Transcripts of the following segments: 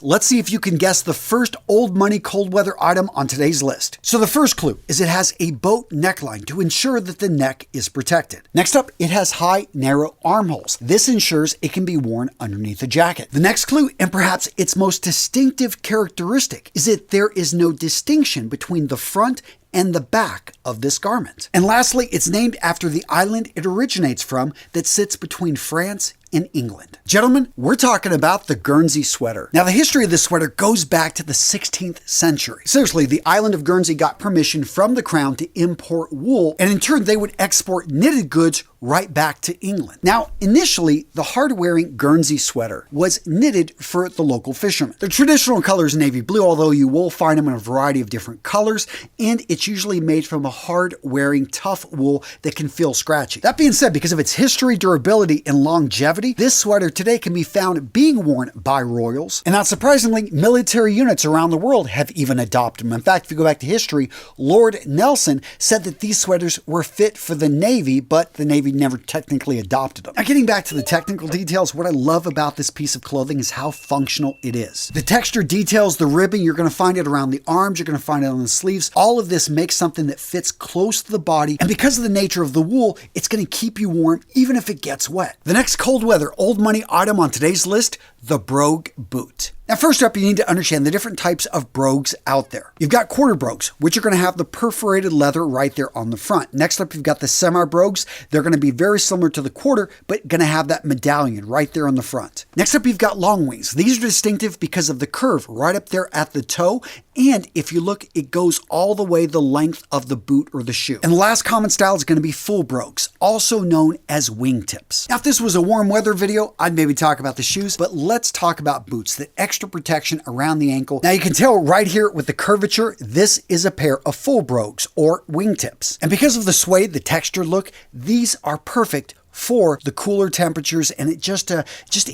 Let's see if you can guess the first old money cold weather item on today's list. So the first clue is it has a boat neckline to ensure that the neck is protected. Next up, it has high, narrow armholes. This ensures it can be worn underneath a jacket. The next clue, and perhaps its most distinctive characteristic, is that there is no distinction between the front and the back of this garment. And lastly, it's named after the island it originates from that sits between France and England. Gentlemen, we're talking about the Gurnsey sweater. Now, the history of this sweater goes back to the 16th century. Seriously, the island of Gurnsey got permission from the crown to import wool, and in turn, they would export knitted goods right back to England. Now, initially, the hard-wearing Gurnsey sweater was knitted for the local fishermen. The traditional color is navy blue, although you will find them in a variety of different colors, and it's usually made from a hard-wearing, tough wool that can feel scratchy. That being said, because of its history, durability, and longevity, this sweater today can be found being worn by royals, and not surprisingly, military units around the world have even adopted them. In fact, if you go back to history, Lord Nelson said that these sweaters were fit for the Navy, but the Navy never technically adopted them. Now, getting back to the technical details, what I love about this piece of clothing is how functional it is. The texture details, the ribbing, you're going to find it around the arms, you're going to find it on the sleeves. All of this makes something that fits close to the body, and because of the nature of the wool, it's going to keep you warm even if it gets wet. The next cold weather old money item on today's list, the Brogue boot. Now, first up, you need to understand the different types of brogues out there. You've got quarter brogues, which are going to have the perforated leather right there on the front. Next up, you've got the semi-brogues. They're going to be very similar to the quarter, but going to have that medallion right there on the front. Next up, you've got long wings. These are distinctive because of the curve right up there at the toe. And if you look, it goes all the way the length of the boot or the shoe. And the last common style is going to be full brogues, also known as wingtips. Now, if this was a warm weather video, I'd maybe talk about the shoes, but let's talk about boots, the extra protection around the ankle. Now, you can tell right here with the curvature, this is a pair of full brogues or wingtips. And because of the suede, the texture look, these are perfect for the cooler temperatures, and it just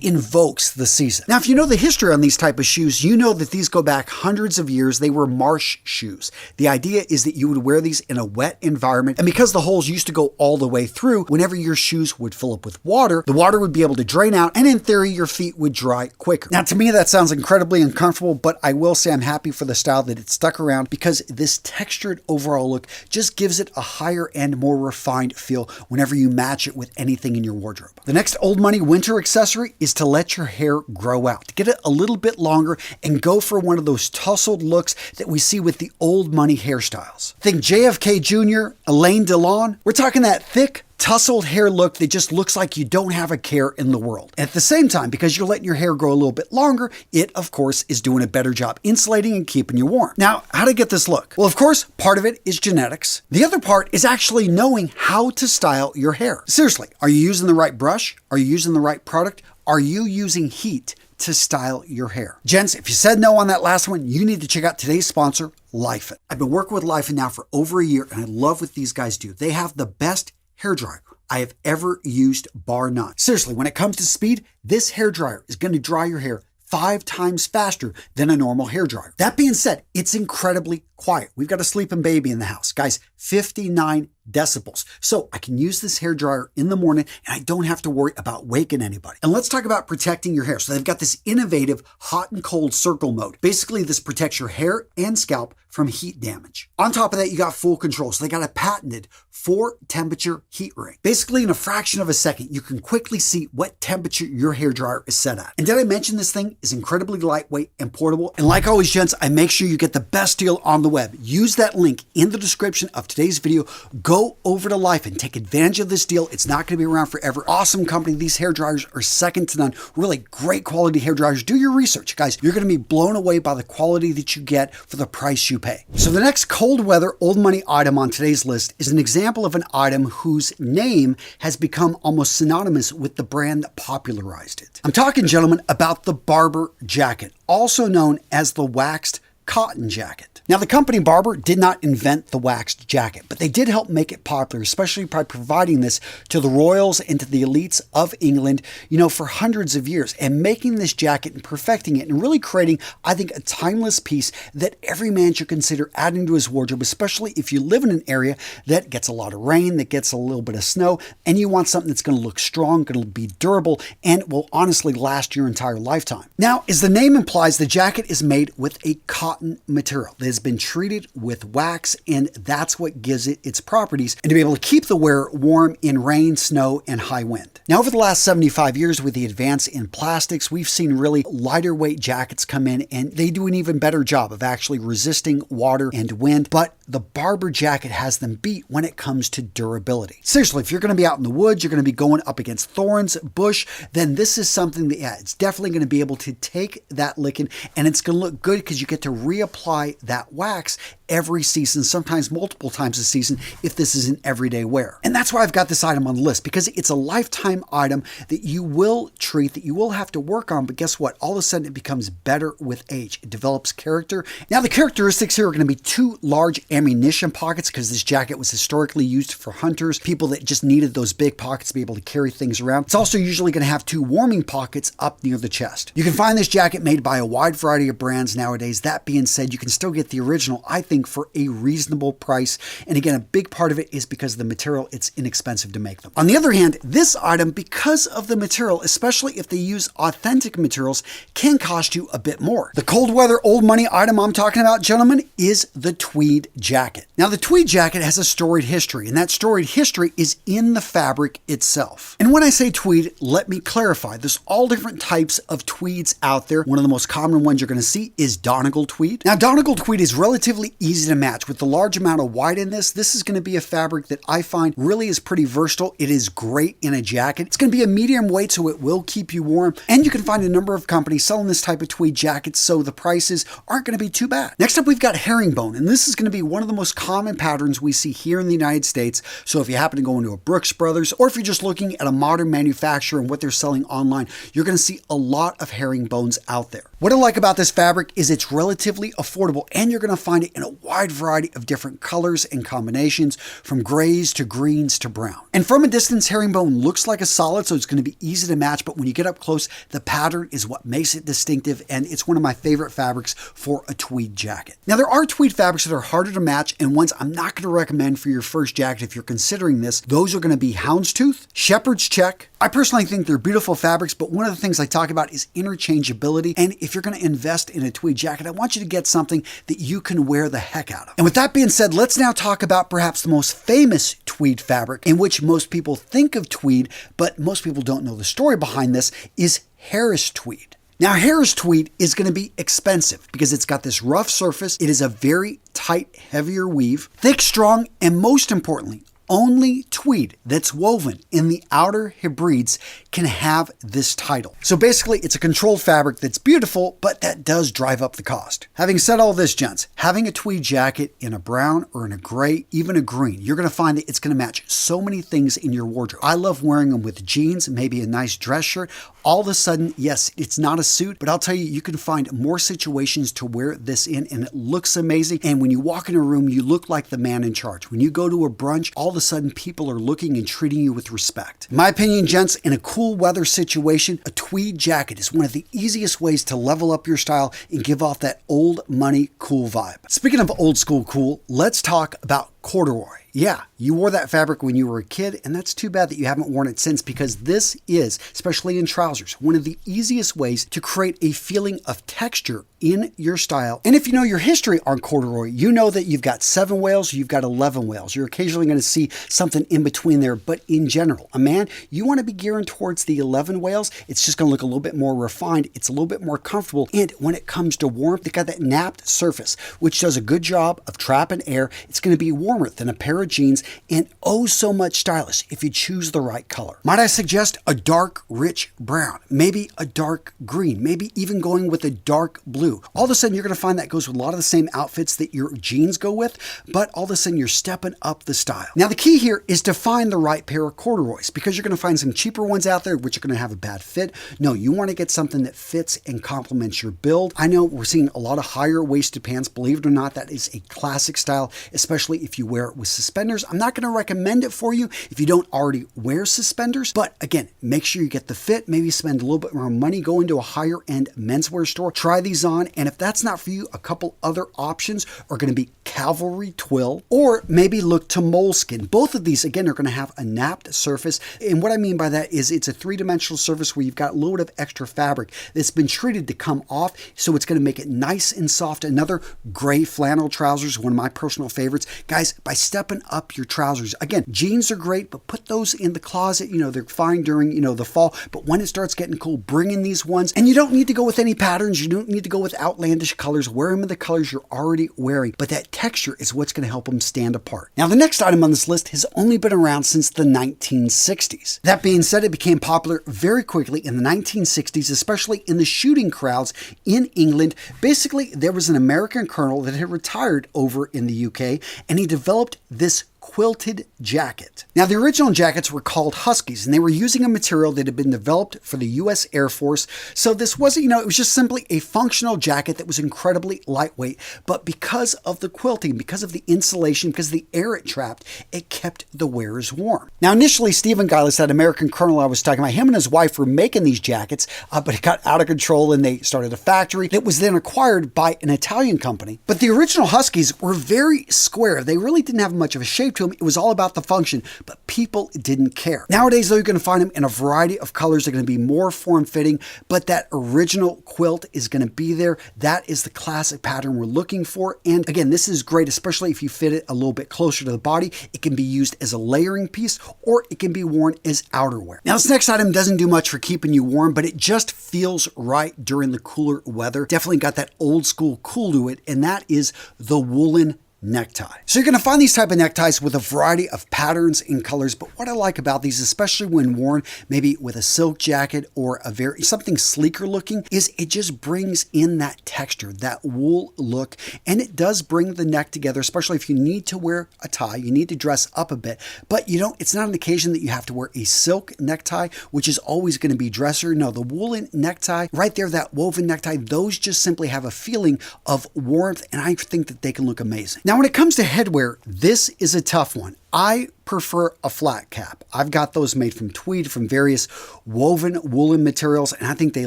invokes the season. Now, if you know the history on these type of shoes, you know that these go back hundreds of years. They were marsh shoes. The idea is that you would wear these in a wet environment, and because the holes used to go all the way through, whenever your shoes would fill up with water, the water would be able to drain out, and in theory, your feet would dry quicker. Now, to me, that sounds incredibly uncomfortable, but I will say I'm happy for the style that it stuck around because this textured overall look just gives it a higher and more refined feel whenever you match it with anything in your wardrobe. The next old money winter accessory is to let your hair grow out, to get it a little bit longer and go for one of those tousled looks that we see with the old money hairstyles. Think JFK Jr., Alain Delon. We're talking that thick, tousled hair look that just looks like you don't have a care in the world. At the same time, because you're letting your hair grow a little bit longer, it, of course, is doing a better job insulating and keeping you warm. Now, how to get this look? Well, of course, part of it is genetics. The other part is actually knowing how to style your hair. Seriously, are you using the right brush? Are you using the right product? Are you using heat to style your hair? Gents, if you said no on that last one, you need to check out today's sponsor, Laifen. I've been working with Laifen now for over a year, and I love what these guys do. They have the best hairdryer I have ever used, bar none. Seriously, when it comes to speed, this hairdryer is going to dry your hair 5 times faster than a normal hairdryer. That being said, it's incredibly quiet. We've got a sleeping baby in the house. Guys, 59 decibels. So I can use this hairdryer in the morning and I don't have to worry about waking anybody. And let's talk about protecting your hair. So they've got this innovative hot and cold circle mode. Basically, this protects your hair and scalp from heat damage. On top of that, you got full control. So they got a patented 4-temperature heat ring. Basically, in a fraction of a second, you can quickly see what temperature your hairdryer is set at. And did I mention this thing is incredibly lightweight and portable? And like always, gents, I make sure you get the best deal on the web. Use that link in the description of today's video. Go over to Laifen. Take advantage of this deal. It's not going to be around forever. Awesome company. These hairdryers are second to none. Really great quality hairdryers. Do your research, guys. You're going to be blown away by the quality that you get for the price you pay. So the next cold weather old money item on today's list is an example of an item whose name has become almost synonymous with the brand that popularized it. I'm talking, gentlemen, about the Barbour jacket, also known as the waxed cotton jacket. Now, the company Barbour did not invent the waxed jacket, but they did help make it popular, especially by providing this to the royals and to the elites of England, for hundreds of years, and making this jacket and perfecting it and really creating, I think, a timeless piece that every man should consider adding to his wardrobe, especially if you live in an area that gets a lot of rain, that gets a little bit of snow, and you want something that's going to look strong, going to be durable, and will honestly last your entire lifetime. Now, as the name implies, the jacket is made with a cotton material that has been treated with wax, and that's what gives it its properties and to be able to keep the wearer warm in rain, snow, and high wind. Now, over the last 75 years with the advance in plastics, we've seen really lighter weight jackets come in, and they do an even better job of actually resisting water and wind, but the Barbour jacket has them beat when it comes to durability. Seriously, if you're going to be out in the woods, you're going to be going up against thorns, bush, then this is something that, it's definitely going to be able to take that licking, and it's going to look good because you get to reapply that wax every season, sometimes multiple times a season if this is an everyday wear. And that's why I've got this item on the list, because it's a lifetime item that you will treat, that you will have to work on, but guess what? All of a sudden it becomes better with age. It develops character. Now, the characteristics here are going to be 2 large ammunition pockets, because this jacket was historically used for hunters, people that just needed those big pockets to be able to carry things around. It's also usually going to have 2 warming pockets up near the chest. You can find this jacket made by a wide variety of brands nowadays. That being said, you can still get the original, I think, for a reasonable price. And again, a big part of it is because of the material. It's inexpensive to make them. On the other hand, this item, because of the material, especially if they use authentic materials, can cost you a bit more. The cold weather old money item I'm talking about, gentlemen, is the tweed jacket. Now, the tweed jacket has a storied history, and that storied history is in the fabric itself. And when I say tweed, let me clarify. There's all different types of tweeds out there. One of the most common ones you're going to see is Donegal tweed. Now, Donegal tweed is relatively easy to match. With the large amount of white in this is going to be a fabric that I find really is pretty versatile. It is great in a jacket. It's going to be a medium weight, so it will keep you warm. And you can find a number of companies selling this type of tweed jackets, so the prices aren't going to be too bad. Next up, we've got herringbone, and this is going to be one of the most common patterns we see here in the United States. So if you happen to go into a Brooks Brothers, or if you're just looking at a modern manufacturer and what they're selling online, you're going to see a lot of herringbones out there. What I like about this fabric is it's relatively affordable, and you're going to find it in a wide variety of different colors and combinations, from grays to greens to brown. And from a distance, herringbone looks like a solid, so it's going to be easy to match, but when you get up close, the pattern is what makes it distinctive, and it's one of my favorite fabrics for a tweed jacket. Now, there are tweed fabrics that are harder to match, and ones I'm not going to recommend for your first jacket if you're considering this. Those are going to be houndstooth, shepherd's check. I personally think they're beautiful fabrics, but one of the things I talk about is interchangeability, and if you're going to invest in a tweed jacket, I want you to get something that you can wear the heck out of. And with that being said, let's now talk about perhaps the most famous tweed fabric, in which most people think of tweed, but most people don't know the story behind this, is Harris tweed. Now, Harris tweed is going to be expensive because it's got this rough surface. It is a very tight, heavier weave, thick, strong, and most importantly, only tweed that's woven in the outer Hebrides can have this title. So basically, it's a controlled fabric that's beautiful, but that does drive up the cost. Having said all this, gents, having a tweed jacket in a brown or in a gray, even a green, you're going to find that it's going to match so many things in your wardrobe. I love wearing them with jeans, maybe a nice dress shirt. All of a sudden, yes, it's not a suit, but I'll tell you, you can find more situations to wear this in, and it looks amazing. And when you walk in a room, you look like the man in charge. When you go to a brunch, all of a sudden people are looking and treating you with respect. In my opinion, gents, in a cool weather situation, a tweed jacket is one of the easiest ways to level up your style and give off that old money cool vibe. Speaking of old school cool, let's talk about corduroy. Yeah, you wore that fabric when you were a kid, and that's too bad that you haven't worn it since, because this is, especially in trousers, one of the easiest ways to create a feeling of texture in your style. And if you know your history on corduroy, you know that you've got 7 wales, you've got 11 wales. You're occasionally going to see something in between there, but in general, a man, you want to be gearing towards the 11 wales. It's just going to look a little bit more refined. It's a little bit more comfortable, and when it comes to warmth, they got that napped surface, which does a good job of trapping air. It's going to be warm warmer than a pair of jeans and oh so much stylish if you choose the right color. Might I suggest a dark, rich brown, maybe a dark green, maybe even going with a dark blue. All of a sudden, you're going to find that goes with a lot of the same outfits that your jeans go with, but all of a sudden, you're stepping up the style. Now, the key here is to find the right pair of corduroys because you're going to find some cheaper ones out there which are going to have a bad fit. No, you want to get something that fits and complements your build. I know we're seeing a lot of higher waisted pants. Believe it or not, that is a classic style, especially if you wear it with suspenders. I'm not going to recommend it for you if you don't already wear suspenders, but again, make sure you get the fit. Maybe spend a little bit more money, go into a higher end menswear store, try these on, and if that's not for you, a couple other options are going to be cavalry twill, or maybe look to moleskin. Both of these, again, are going to have a napped surface, and what I mean by that is it's a three-dimensional surface where you've got a little bit of extra fabric that's been treated to come off, so it's going to make it nice and soft. Another gray flannel trousers, one of my personal favorites. Guys, by stepping up your trousers, again, jeans are great, but put those in the closet. You know, they're fine during, you know, the fall, but when it starts getting cool, bring in these ones, and you don't need to go with any patterns. You don't need to go with outlandish colors. Wear them in the colors you're already wearing, but that texture is what's going to help them stand apart. Now, the next item on this list has only been around since the 1960s. That being said, it became popular very quickly in the 1960s, especially in the shooting crowds in England. Basically, there was an American colonel that had retired over in the UK, and he developed this quilted jacket. Now, the original jackets were called Huskies, and they were using a material that had been developed for the US Air Force. So this wasn't, it was just simply a functional jacket that was incredibly lightweight. But because of the quilting, because of the insulation, because of the air it trapped, it kept the wearers warm. Now, initially, Stephen Gillis, that American colonel I was talking about, him and his wife were making these jackets, but it got out of control and they started a factory that was then acquired by an Italian company. But the original Huskies were very square. They really didn't have much of a shape to them. It was all about the function, but people didn't care. Nowadays, though, you're going to find them in a variety of colors. They're going to be more form-fitting, but that original quilt is going to be there. That is the classic pattern we're looking for. And again, this is great, especially if you fit it a little bit closer to the body. It can be used as a layering piece, or it can be worn as outerwear. Now, this next item doesn't do much for keeping you warm, but it just feels right during the cooler weather. Definitely got that old school cool to it, and that is the woolen necktie. So you're going to find these type of neckties with a variety of patterns and colors, but what I like about these, especially when worn maybe with a silk jacket or something sleeker looking, is it just brings in that texture, that wool look, and it does bring the neck together, especially if you need to wear a tie, you need to dress up a bit, but it's not an occasion that you have to wear a silk necktie, which is always going to be dresser. No, the woolen necktie, right there, that woven necktie, those just simply have a feeling of warmth, and I think that they can look amazing. Now, when it comes to headwear, this is a tough one. I prefer a flat cap. I've got those made from tweed, from various woven woolen materials, and I think they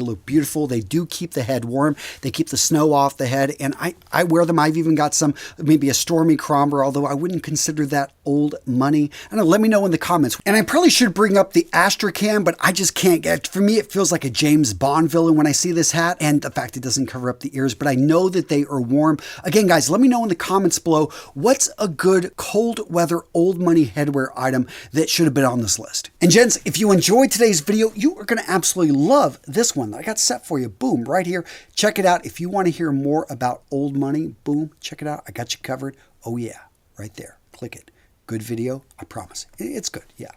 look beautiful. They do keep the head warm. They keep the snow off the head, and I wear them. I've even got some, maybe a Stormy Cromber, although I wouldn't consider that old money. I don't know, let me know in the comments. And I probably should bring up the Astrakhan, but I just can't get, for me, it feels like a James Bond villain when I see this hat, and the fact it doesn't cover up the ears, but I know that they are warm. Again, guys, let me know in the comments below, what's a good cold weather old money headwear item that should have been on this list. And gents, if you enjoyed today's video, you are going to absolutely love this one that I got set for you. Boom, right here. Check it out. If you want to hear more about old money, boom, check it out. I got you covered. Oh yeah, right there. Click it. Good video. I promise. It's good. Yeah.